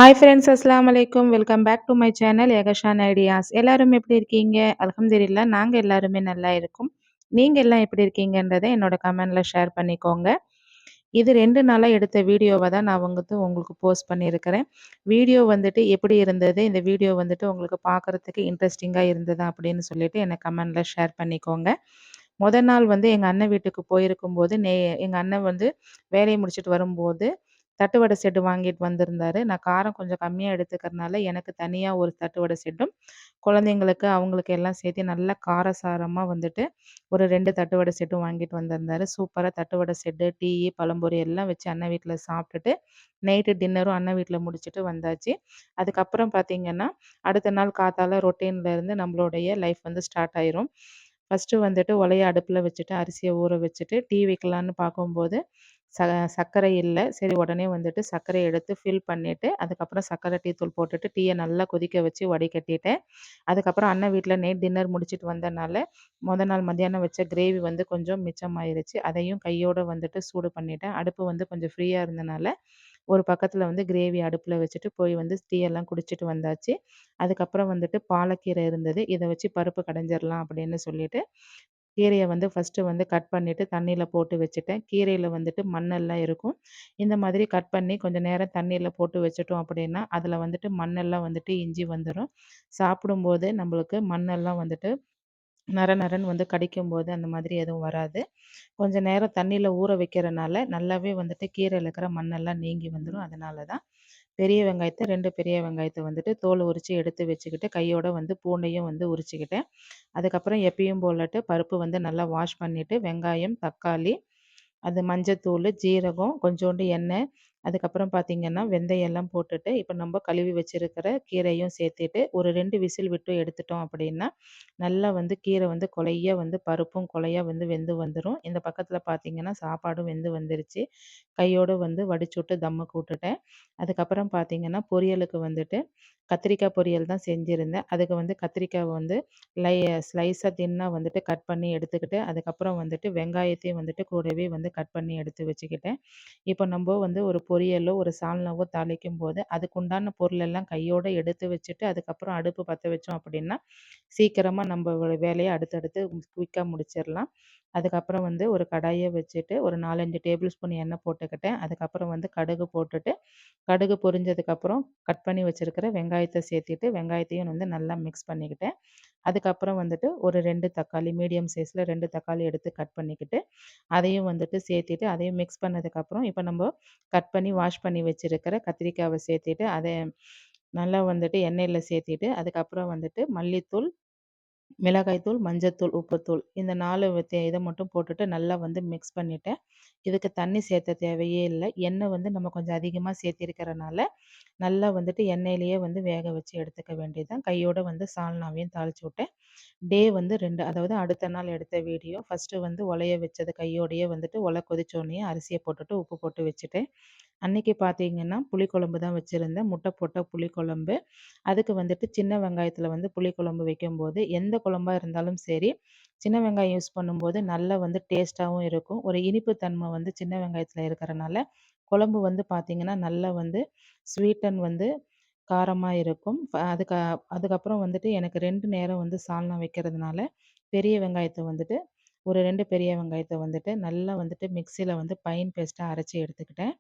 Hi friends, அஸ்ஸலாமு அலைக்கும். Welcome back to my channel Yakshan ideas. எல்லாரும் எப்படி இருக்கீங்க? அல்ஹம்துலில்லாஹ் நாங்க எல்லாருமே நல்லா இருக்கோம். நீங்க எல்லாம் எப்படி இருக்கீங்கன்றத என்னோட கமெண்ட்ல ஷேர் பண்ணிக்கோங்க. இது 2 நாளா எடுத்த வீடியோவ தான் நான் உங்களுக்கு போஸ்ட் பண்ணியிருக்கிறேன். வீடியோ வந்துட்டு எப்படி இருந்தது? இந்த வீடியோ வந்துட்டு உங்களுக்கு பார்க்கறதுக்கு இன்ட்ரெஸ்டிங்கா இருந்ததா? அப்படின்னு சொல்லிட்டு எனக்கு கமெண்ட்ல ஷேர் பண்ணிக்கோங்க. நாள் வந்து எங்க அண்ணன் வீட்டுக்கு போயிருக்கும்போது, எங்க அண்ணன் வந்து வேலைய முடிச்சுட்டு வரும்போது தட்டுவடை செட்டு வாங்கிட்டு வந்திருந்தாரு. நான் காரம் கொஞ்சம் கம்மியா எடுத்துக்கிறனால, எனக்கு தனியா ஒரு தட்டுவடை செட்டும், குழந்தைங்களுக்கு அவங்களுக்கு எல்லாம் சேர்த்து நல்லா காரசாரமா வந்துட்டு ஒரு 2 தட்டுவடை செட்டும் வாங்கிட்டு வந்திருந்தாரு. சூப்பரா தட்டுவடை செட்டு, டீயி, பழம்பொரி எல்லாம் வச்சு அண்ணன் வீட்ல சாப்பிட்டுட்டு, நைட்டு டின்னரும் அண்ணன் வீட்ல முடிச்சுட்டு வந்தாச்சு. அதுக்கப்புறம் பார்த்தீங்கன்னா, அடுத்த நாள் காத்தால ரொட்டீன்ல இருந்து நம்மளுடைய லைஃப் வந்து ஸ்டார்ட் ஆயிரும். ஃபர்ஸ்ட்டு வந்துட்டு ஒலைய அடுப்புல வச்சுட்டு, அரிசிய ஊற வச்சுட்டு, டீ வைக்கலான்னு பார்க்கும்போது, ச சர்க்கரை இல்ல. சரி உடனே வந்துட்டு சர்க்கரைய எடுத்து ஃபில் பண்ணிட்டு, அதுக்கப்புறம் சர்க்கரை டீ தூள் போட்டுட்டு, டீய நல்லா கொதிக்க வச்சு வடிகட்டிட்டேன். அதுக்கப்புறம் அண்ணன் வீட்ல நைட் டின்னர் முடிச்சுட்டு வந்தனால, நாள் மத்தியானம் வச்ச கிரேவி வந்து கொஞ்சம் மிச்சமாயிருச்சு. அதையும் கையோட வந்துட்டு சூடு பண்ணிட்டேன். அடுப்பு வந்து கொஞ்சம் ஃப்ரீயா இருந்தனால, ஒரு பக்கத்துல வந்து கிரேவி அடுப்புல வச்சுட்டு போய் வந்து டீ எல்லாம் குடிச்சிட்டு வந்தாச்சு. அதுக்கப்புறம் வந்துட்டு பாலக்கீரை இருந்தது. இத வச்சு பருப்பு கடைஞ்சிரலாம் அப்படின்னு சொல்லிட்டு, கீரைய வந்து ஃபர்ஸ்ட்டு வந்து கட் பண்ணிட்டு தண்ணீல போட்டு வச்சுட்டேன். கீரையில வந்துட்டு மண்ணெல்லாம் இருக்கும். இந்த மாதிரி கட் பண்ணி கொஞ்சம் நேரம் தண்ணீல போட்டு வச்சுட்டோம் அப்படின்னா, அதில வந்துட்டு மண்ணெல்லாம் வந்துட்டு இஞ்சி வந்துரும். சாப்பிடும்போது நம்மளுக்கு மண்ணெல்லாம் வந்துட்டு நற நறன்னு வந்து கடிக்கும்போது அந்த மாதிரி எதுவும் வராது. கொஞ்ச நேரம் தண்ணீல ஊற வைக்கிறனால, நல்லாவே வந்துட்டு கீரையில இருக்கிற மண்ணெல்லாம் நீங்கி வந்துரும். அதனால தான் பெரிய வெங்காயத்த 2 பெரிய வெங்காயத்த வந்துட்டு தோல் உரிச்சு எடுத்து வச்சுக்கிட்டு, கையோட வந்து பூண்டையும் வந்து உரிச்சுக்கிட்டேன். அதுக்கப்புறம் எப்பயும் போலட்டு பருப்பு வந்து நல்லா வாஷ் பண்ணிட்டு, வெங்காயம், தக்காளி, அது மஞ்சத்தூளு, ஜீரகம், கொஞ்சோண்டு எண்ணெய், அதுக்கப்புறம் பார்த்தீங்கன்னா, வெந்தயம் எல்லாம் போட்டுட்டு, இப்ப நம்ப கழுவி வச்சிருக்கிற கீரையும் சேர்த்துட்டு, ஒரு 2 விசில் விட்டு எடுத்துட்டோம் அப்படின்னா, நல்லா வந்து கீரை வந்து கொழைய வந்து பருப்பும் கொழைய வந்து வெந்து வந்துரும். இந்த பக்கத்தில பார்த்தீங்கன்னா, சாப்பாடும் வெந்து வந்துருச்சு. கையோட வந்து வடிச்சுட்டு தம்முக்கு விட்டுட்டேன். அதுக்கப்புறம் பார்த்தீங்கன்னா, பொரியலுக்கு வந்துட்டு கத்திரிக்காய் பொரியல் தான் செஞ்சிருந்தேன். அதுக்கு வந்து கத்திரிக்காவ வந்து லை ஸ்லைஸா தின்னா வந்துட்டு கட் பண்ணி எடுத்துக்கிட்டு, அதுக்கப்புறம் வந்துட்டு வெங்காயத்தையும் வந்துட்டு கூடவே வந்து கட் பண்ணி எடுத்து வச்சுக்கிட்டேன். இப்போ நம்ப வந்து ஒரு பொரியலோ, ஒரு சால்னாவோ தாளிக்கும்போது, அதுக்குண்டான பொருளெல்லாம் கையோட எடுத்து வச்சுட்டு, அதுக்கப்புறம் அடுப்பு பத்த வச்சோம் அப்படின்னா, சீக்கிரமா நம்ப வேலைய அடுத்தடுத்து குயிக்கா முடிச்சிரலாம். அதுக்கப்புறம் வந்து ஒரு கடாய வச்சுட்டு, ஒரு 4, 5 டேபிள் ஸ்பூன் எண்ணெய் போட்டுக்கிட்டேன். அதுக்கப்புறம் வந்து கடுகு போட்டுட்டு, கடுகு பொரிஞ்சதுக்கப்புறம் கட் பண்ணி வச்சிருக்கிற வெங்காயத்த சேர்த்துட்டு, வெங்காயத்தையும் வந்து நல்லா மிக்ஸ் பண்ணிக்கிட்டேன். அதுக்கப்புறம் வந்துட்டு ஒரு 2 தக்காளி மீடியம் சைஸ்ல 2 தக்காளி எடுத்து கட் பண்ணிக்கிட்டு, அதையும் வந்துட்டு சேர்த்துட்டு, அதையும் மிக்ஸ் பண்ணதுக்கப்புறம், இப்ப நம்ப கட் பண்ணி வாஷ் பண்ணி வச்சிருக்கிற கத்திரிக்காவ சேர்த்துட்டு, அத நல்லா வந்துட்டு எண்ணெயில சேர்த்துட்டு, அதுக்கப்புறம் வந்துட்டு மல்லித்தூள், மிளகாய்த்தூள், மஞ்சத்தூள், உப்புத்தூள் இந்த 4 இத மட்டும் போட்டுட்டு நல்லா வந்து மிக்ஸ் பண்ணிட்டேன். இதுக்கு தண்ணி சேர்த்த தேவையே இல்ல. எண்ணெய் வந்து நம்ம கொஞ்சம் அதிகமா சேர்த்திருக்கிறனால, நல்லா வந்துட்டு எண்ணெயிலேயே வந்து வேக வச்சு எடுத்துக்க வேண்டியது தான். கையோட வந்து சால்னாவையும் தாளிச்சு விட்டேன். டே வந்து 2 அதாவது அடுத்த நாள் எடுத்த வீடியோ. ஃபர்ஸ்ட்டு வந்து ஒலைய வச்சது கையோடையே வந்துட்டு கொதிச்சோனயே அரிசிய போட்டுட்டு, உப்பு போட்டு வச்சுட்டேன். அன்னைக்கு பார்த்தீங்கன்னா, புளிக்குழம்பு தான் வச்சிருந்தேன். முட்டை போட்ட புளிக்குழம்பு. அதுக்கு வந்துட்டு சின்ன வெங்காயத்தில வந்து புளிக்குழம்பு வைக்கும்போது, எந்த குழம்பா இருந்தாலும் சரி, சின்ன வெங்காயம் யூஸ் பண்ணும்போது நல்லா வந்து டேஸ்ட்டாவும் இருக்கும். ஒரு இனிப்பு தன்மை வந்து சின்ன வெங்காயத்தில இருக்கிறனால, குழம்பு வந்து பார்த்தீங்கன்னா, நல்லா வந்து ஸ்வீட் அண்ட் வந்து காரமா இருக்கும். அதுக்கப்புறம் வந்துட்டு எனக்கு 2 நேரம் வந்து சால்னா வைக்கிறதுனால, பெரிய வெங்காயத்த வந்துட்டு ஒரு 2 பெரிய வெங்காயத்த வந்துட்டு நல்லா வந்துட்டு மிக்ஸியில வந்து ஃபைன் பேஸ்ட்டா அரைச்சு எடுத்துக்கிட்டேன்.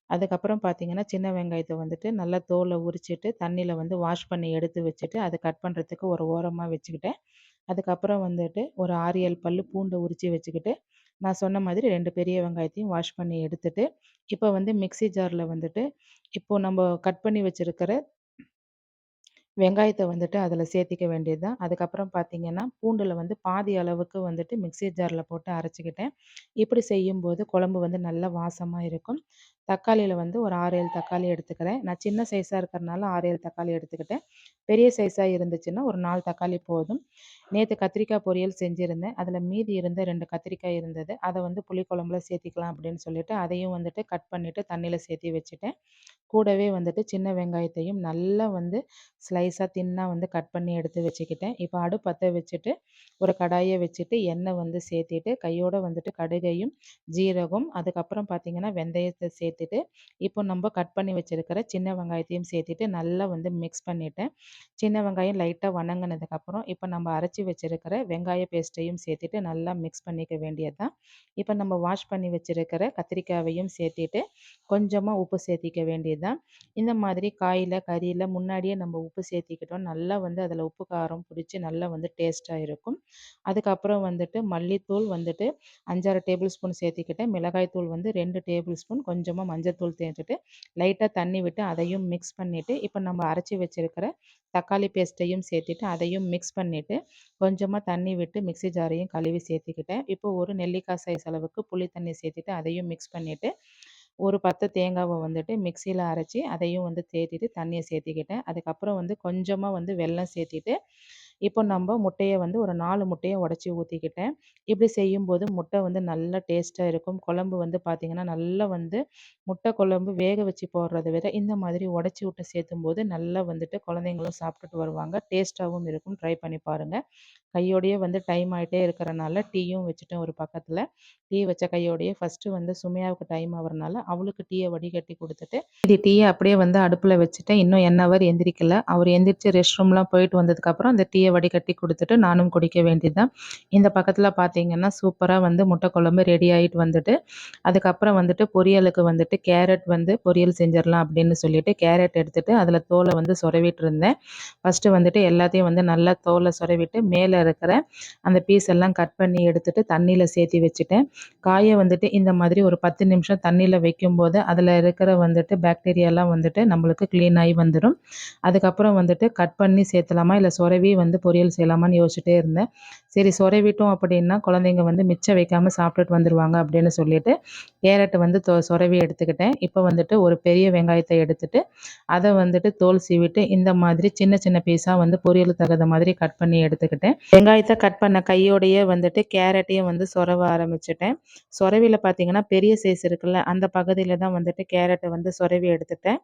அதுக்கப்புறம் பார்த்தீங்கன்னா, சின்ன வெங்காயத்த வந்துட்டு நல்லா தோல உரிச்சுட்டு, தண்ணீல வந்து வாஷ் பண்ணி எடுத்து வச்சுட்டு, அத கட் பண்ணுறதுக்கு ஒரு ஓரமா வச்சுக்கிட்டேன். அதுக்கப்புறம் வந்துட்டு ஒரு 6, 7 பல்லு பூண்ட உரிச்சு வச்சுக்கிட்டு, நான் சொன்ன மாதிரி 2 பெரிய வெங்காயத்தையும் வாஷ் பண்ணி எடுத்துட்டு, இப்போ வந்து மிக்ஸி ஜார்ல வந்துட்டு, இப்போ நம்ப கட் பண்ணி வச்சிருக்கிற வெங்காயத்த வந்துட்டு அதில சேர்த்திக்க வேண்டியது தான். அதுக்கப்புறம் பார்த்தீங்கன்னா, பூண்டுல வந்து பாதி அளவுக்கு வந்துட்டு மிக்ஸி ஜார்ல போட்டு அரைச்சுக்கிட்டேன். இப்படி செய்யும்போது குழம்பு வந்து நல்ல வாசமா இருக்கும். தக்காளியில வந்து ஒரு 6, 7 தக்காளி எடுத்துக்கிறேன். நான் சின்ன சைஸா இருக்கிறனால 6, 7 தக்காளி எடுத்துக்கிட்டேன். பெரிய சைஸா இருந்துச்சுன்னா ஒரு 4 தக்காளி போதும். நேத்து கத்திரிக்காய் பொரியல் செஞ்சிருந்தேன். அதில மீதி இருந்த 2 கத்திரிக்காய் இருந்தது. அத வந்து புளிக்குழம்புல சேர்த்திக்கலாம் அப்படின்னு சொல்லிட்டு, அதையும் வந்துட்டு கட் பண்ணிட்டு தண்ணீல சேர்த்தி வச்சுட்டேன். கூடவே வந்துட்டு சின்ன வெங்காயத்தையும் நல்லா வந்து ஸ்லைஸாக தின்னாக வந்து கட் பண்ணி எடுத்து வச்சுக்கிட்டேன். இப்போ அடுப்பு பற்ற வச்சுட்டு ஒரு கடாயை வச்சுட்டு எண்ணெய் வந்து சேர்த்திட்டு கையோட வந்துட்டு கடுகையும் ஜீரகம் அதுக்கப்புறம் பார்த்திங்கன்னா வெந்தயத்தை சேர்த்துட்டு இப்போ நம்ம கட் பண்ணி வச்சுருக்கிற சின்ன வெங்காயத்தையும் சேர்த்துட்டு நல்லா வந்து மிக்ஸ் பண்ணிவிட்டேன். சின்ன வெங்காயம் லைட்டாக வணங்கினதுக்கப்புறம் இப்போ நம்ம அரைச்சி வச்சுருக்கிற வெங்காய பேஸ்ட்டையும் சேர்த்துட்டு நல்லா மிக்ஸ் பண்ணிக்க வேண்டியது தான். இப்போ நம்ம வாஷ் பண்ணி வச்சுருக்கிற கத்திரிக்காயையும் சேர்த்திட்டு கொஞ்சமாக உப்பு சேர்த்திக்க வேண்டியது தான். இந்த மாதிரி காயில் கறியில் முன்னாடியே நம்ம உப்பு சேர்த்திக்கிட்டோம் நல்லா வந்து அதில் உப்பு காரம் பிடிச்சி நல்லா வந்து டேஸ்ட்டாக இருக்கும். அதுக்கப்புறம் வந்துட்டு மல்லித்தூள் வந்துட்டு 5-6 டேபிள் ஸ்பூன் சேர்த்திக்கிட்டேன். மிளகாய் தூள் வந்து 2 டேபிள் ஸ்பூன், கொஞ்சமாக மஞ்சத்தூள் சேர்த்துட்டு லைட்டாக தண்ணி விட்டு அதையும் மிக்ஸ் பண்ணிவிட்டு இப்போ நம்ம அரைச்சி வச்சுருக்கிற தக்காளி பேஸ்ட்டையும் சேர்த்துட்டு அதையும் மிக்ஸ் பண்ணிவிட்டு கொஞ்சமாக தண்ணி விட்டு மிக்ஸி ஜாரையும் கழுவி சேர்த்துக்கிட்டேன். இப்போ ஒரு நெல்லிக்காய் சைஸ் அளவுக்கு புளி தண்ணி சேர்த்துட்டு அதையும் மிக்ஸ் பண்ணிவிட்டு ஒரு 10 தேங்காவை வந்துட்டு மிக்சியில் அரைச்சி அதையும் வந்து சேர்த்திட்டு தண்ணியை சேர்த்திக்கிட்டேன். அதுக்கப்புறம் வந்து கொஞ்சமாக வந்து வெல்லம் சேர்த்திட்டு இப்போ நம்ம முட்டையை வந்து ஒரு 4 முட்டையை உடச்சி ஊற்றிக்கிட்டேன். இப்படி செய்யும்போது முட்டை வந்து நல்லா டேஸ்ட்டாக இருக்கும். குழம்பு வந்து பார்த்திங்கன்னா நல்லா வந்து முட்டை குழம்பு வேக வச்சு போடுறத விட இந்த மாதிரி உடச்சி விட்டு சேர்த்தும்போது நல்லா வந்துட்டு குழந்தைங்களும் சாப்பிட்டுட்டு வருவாங்க. டேஸ்ட்டாகவும் இருக்கும். ட்ரை பண்ணி பாருங்கள். கையோடையே வந்து டைம் ஆகிட்டே இருக்கிறனால டீயும் வச்சுட்டேன் ஒரு பக்கத்தில். டீ வச்ச கையோடையே ஃபஸ்ட்டு வந்து சுமையாவுக்கு டைம் ஆகிறனால அவளுக்கு டீயை வடிகட்டி கொடுத்துட்டு இது டீயை அப்படியே வந்து அடுப்பில் வச்சுட்டேன். இன்னும் என் அவர் எந்திரிக்கல. அவர் எந்திரிச்சு ரெஸ்ட் ரூம்லாம் போயிட்டு வந்ததுக்கப்புறம் அந்த டீயை வடிகட்டி கொடுத்துட்டு நானும் குடிக்க வேண்டியது தான். இந்த பக்கத்தில் பார்த்தீங்கன்னா சூப்பராக வந்து முட்டை குழம்பு ரெடி ஆகிட்டு வந்துட்டு அதுக்கப்புறம் வந்துட்டு பொரியலுக்கு வந்துட்டு கேரட் வந்து பொரியல் செஞ்சிடலாம் அப்படின்னு சொல்லிட்டு கேரட் எடுத்துகிட்டு அதில் தோலை வந்து சொரவிட்டு இருந்தேன். ஃபஸ்ட்டு வந்துட்டு எல்லாத்தையும் வந்து நல்லா தோலை சொரவிட்டு மேலே இருக்கிற அந்த பீஸ் எல்லாம் கட் பண்ணி எடுத்துகிட்டு தண்ணியில் சேர்த்தி வச்சுட்டேன். காயை வந்துட்டு இந்த மாதிரி ஒரு 10 நிமிஷம் தண்ணியில் வைக்கும்போது அதில் இருக்கிற வந்துட்டு பாக்டீரியாலாம் வந்துட்டு நம்மளுக்கு க்ளீன் ஆகி வந்துடும். அதுக்கப்புறம் வந்துட்டு கட் பண்ணி சேர்த்தலாமா இல்லை சொரவி வந்து பொரியல் செய்யலாமான்னு யோசிச்சுட்டே இருந்தேன். சரி சொரவிட்டோம் அப்படின்னா குழந்தைங்க வந்து மிச்சம் வைக்காமல் சாப்பிட்டுட்டு வந்துடுவாங்க அப்படின்னு சொல்லிட்டு கேரட்டை வந்து சொரவி எடுத்துக்கிட்டேன். இப்போ வந்துட்டு ஒரு பெரிய வெங்காயத்தை எடுத்துட்டு அதை வந்துட்டு தோல் சீவிட்டு இந்த மாதிரி சின்ன சின்ன பீஸாக வந்து பொரியல் தகுந்த மாதிரி கட் பண்ணி எடுத்துக்கிட்டேன். வெங்காயத்தை கட் பண்ண கையோடையே வந்துட்டு கேரட்டையும் வந்து சொரவ ஆரம்பிச்சிட்டேன். சொரவியில் பார்த்தீங்கன்னா பெரிய சைஸ் இருக்குல்ல அந்த பகுதியில் தான் வந்துட்டு கேரட்டை வந்து சொரவி எடுத்துட்டேன்.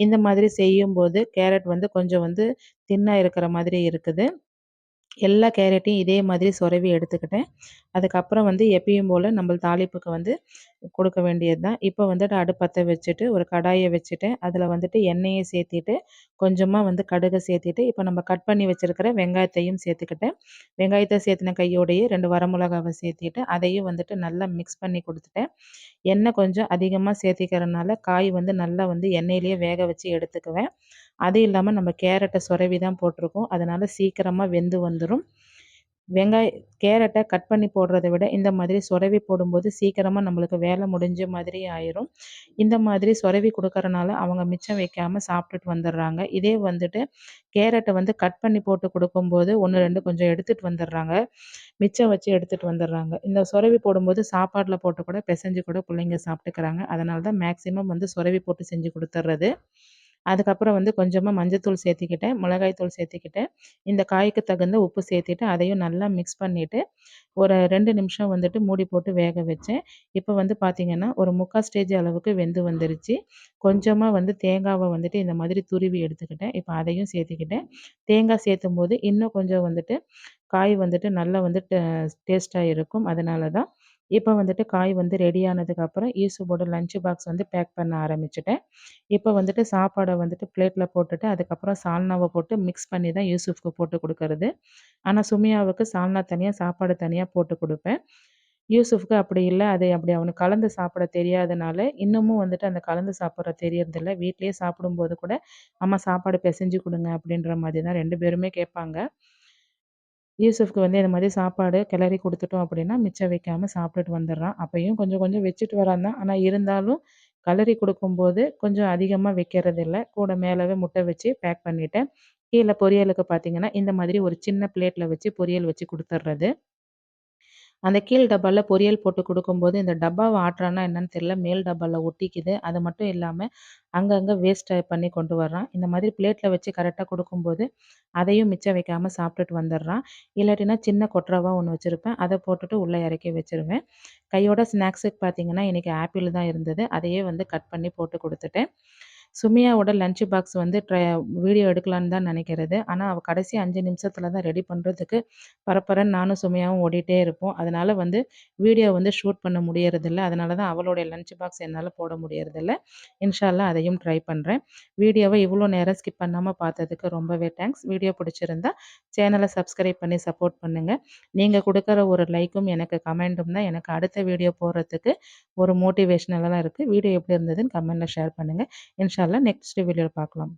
இந்த மாதிரி செய்யும்போது கேரட் வந்து கொஞ்சம் வந்து தின்னாக இருக்கிற மாதிரி இருக்குது. எல்லா கேரட்டையும் இதே மாதிரி சொரவி எடுத்துக்கிட்டேன். அதுக்கப்புறம் வந்து எப்பயும் போல் நம்ம தாளிப்புக்கு வந்து கொடுக்க வேண்டியது தான். இப்போ வந்துட்டு அடுப்பு பற்ற வச்சுட்டு ஒரு கடாயை வச்சுட்டேன். அதில் வந்துட்டு எண்ணெயை சேர்த்திட்டு கொஞ்சமாக வந்து கடுகை சேர்த்திட்டு இப்போ நம்ம கட் பண்ணி வச்சுருக்கிற வெங்காயத்தையும் சேர்த்துக்கிட்டேன். வெங்காயத்தை சேர்த்துன கையோடையே 2 வரமிளகாவை சேர்த்திட்டு அதையும் வந்துட்டு நல்லா மிக்ஸ் பண்ணி கொடுத்துட்டேன். எண்ணெய் கொஞ்சம் அதிகமாக சேர்த்திக்கிறனால காய் வந்து நல்லா வந்து எண்ணெயிலேயே வேக வச்சு எடுத்துக்குவேன். அது இல்லாமல் நம்ம கேரட்டை சொரவி தான் போட்டிருக்கோம். அதனால் சீக்கிரமாக வெந்து வந்துடும். கேரட்டை கட் பண்ணி போடுறத விட இந்த மாதிரி சொரவி போடும்போது சீக்கிரமாக நம்மளுக்கு வேலை முடிஞ்ச மாதிரி ஆயிரும். இந்த மாதிரி சொரவி கொடுக்கறனால அவங்க மிச்சம் வைக்காமல் சாப்பிட்டுட்டு வந்துடுறாங்க. இதே வந்துட்டு கேரட்டை வந்து கட் பண்ணி போட்டு கொடுக்கும்போது 1, 2 கொஞ்சம் எடுத்துகிட்டு வந்துடுறாங்க. மிச்சம் வச்சு எடுத்துகிட்டு வந்துடுறாங்க. இந்த சொரவி போடும்போது சாப்பாட்டில் போட்டு கூட பிசைஞ்சு கூட பிள்ளைங்க சாப்பிட்டுக்கிறாங்க. அதனால தான் மேக்ஸிமம் வந்து சொரவி போட்டு செஞ்சு கொடுத்துட்றது. அதுக்கப்புறம் வந்து கொஞ்சமாக மஞ்சத்தூள் சேர்த்திக்கிட்டேன், மிளகாய் தூள் சேர்த்திக்கிட்டேன். இந்த காய்க்கு தகுந்த உப்பு சேர்த்திட்டு அதையும் நல்லா மிக்ஸ் பண்ணிவிட்டு ஒரு 2 நிமிஷம் வந்துட்டு மூடி போட்டு வேக வச்சேன். இப்போ வந்து பார்த்திங்கன்னா ஒரு 3/4 ஸ்டேஜ் அளவுக்கு வெந்து வந்துருச்சு. கொஞ்சமாக வந்து தேங்காவை வந்துட்டு இந்த மாதிரி துருவி எடுத்துக்கிட்டேன். இப்போ அதையும் சேர்த்துக்கிட்டேன். தேங்காய் சேர்த்தும்போது இன்னும் கொஞ்சம் வந்துட்டு காய் வந்துட்டு நல்லா வந்து டேஸ்ட்டாக இருக்கும். அதனால தான் இப்போ வந்துட்டு காய் வந்து ரெடி ஆனதுக்கப்புறம் யூசுஃபோட லஞ்ச் பாக்ஸ் வந்து பேக் பண்ண ஆரம்பிச்சுட்டேன். இப்போ வந்துட்டு சாப்பாடை வந்துட்டு பிளேட்டில் போட்டுட்டு அதுக்கப்புறம் சால்னாவை போட்டு மிக்ஸ் பண்ணி தான் யூசுஃப்க்கு போட்டு கொடுக்கறது. ஆனால் சுமையாவுக்கு சால்னா தனியாக சாப்பாடு தனியாக போட்டு கொடுப்பேன். யூசுஃப்க்கு அப்படி இல்லை, அது அப்படி அவனுக்கு கலந்து சாப்பிட தெரியாதனால இன்னமும் வந்துட்டு அந்த கலந்து சாப்பிட்ற தெரியறதில்ல. வீட்டிலேயே சாப்பிடும்போது கூட அம்மா சாப்பாடு பிசைஞ்சு கொடுங்க அப்படின்ற மாதிரி தான் 2 பேருமே கேட்பாங்க. யூசுஃப்க்கு வந்து இந்த மாதிரி சாப்பாடு கிளறி கொடுத்துட்டோம் அப்படின்னா மிச்சம் வைக்காமல் சாப்பிட்டுட்டு வந்துடுறான். அப்பயும் கொஞ்சம் கொஞ்சம் வச்சுட்டு வரான் தான். ஆனால் இருந்தாலும் கிளறி கொடுக்கும்போது கொஞ்சம் அதிகமாக வைக்கிறதில்ல. கூட மேலவே முட்டை வச்சு பேக் பண்ணிவிட்டேன். கீழே பொரியலுக்கு பார்த்தீங்கன்னா இந்த மாதிரி ஒரு சின்ன பிளேட்டில் வச்சு பொரியல் வச்சு கொடுத்துட்றது. அந்த கீழ் டப்பால பொரியல் போட்டு கொடுக்கும்போது இந்த டப்பாவை ஆட்டுறான்னா என்னன்னு தெரியல, மேல் டப்பால ஒட்டிக்குது. அது மட்டும் இல்லாமல் அங்கங்கே வேஸ்ட் பண்ணி கொண்டு வர்றான். இந்த மாதிரி பிளேட்டில் வச்சு கரெக்டாக கொடுக்கும்போது அதையும் மிச்சம் வைக்காமல் சாப்பிட்டுட்டு வந்துடுறான். இல்லாட்டினா சின்ன கொட்ராவா ஒன்று வச்சுருப்பேன், அதை போட்டுட்டு உள்ளே இறக்கி வச்சுருவேன். கையோட ஸ்நாக்ஸுக்கு பார்த்தீங்கன்னா இன்றைக்கி ஆப்பிள் தான் இருந்தது. அதையே வந்து கட் பண்ணி போட்டு கொடுத்துட்டேன். சுமையாவோட லஞ்ச் பாக்ஸ் வந்து வீடியோ எடுக்கலான்னு தான் நினைக்கிறது. ஆனா, அவ கடைசி 5 நிமிஷத்துல தான் ரெடி பண்றதுக்கு பரபரன்னு நானும் சுமையாவும் ஓடிட்டே இருப்போம். அதனால வந்து வீடியோ வந்து ஷூட் பண்ண முடியறதில்ல. அதனால தான் அவளுடைய லஞ்ச் பாக்ஸ் என்னால போட முடியறதில்ல. இன்ஷா அல்லாஹ் அதையும் ட்ரை பண்றேன். வீடியோவ இவ்வளோ நேரம் ஸ்கிப் பண்ணாம பார்த்ததுக்கு ரொம்பவே தேங்க்ஸ். வீடியோ பிடிச்சிருந்தா சேனல சப்ஸ்கிரைப் பண்ணி சப்போர்ட் பண்ணுங்க. நீங்க குடுக்குற ஒரு லைக்கும், எனக்கு கமெண்ட்டும் தான் எனக்கு அடுத்த வீடியோ போடுறதுக்கு ஒரு மோட்டிவேஷனலா இருக்கு. வீடியோ எப்படி இருந்ததுன்னு கமெண்ட்ல ஷேர் பண்ணுங்க. இன்ஷா அல்லாஹ் நெக்ஸ்ட் வீடியோல பார்க்கலாம்.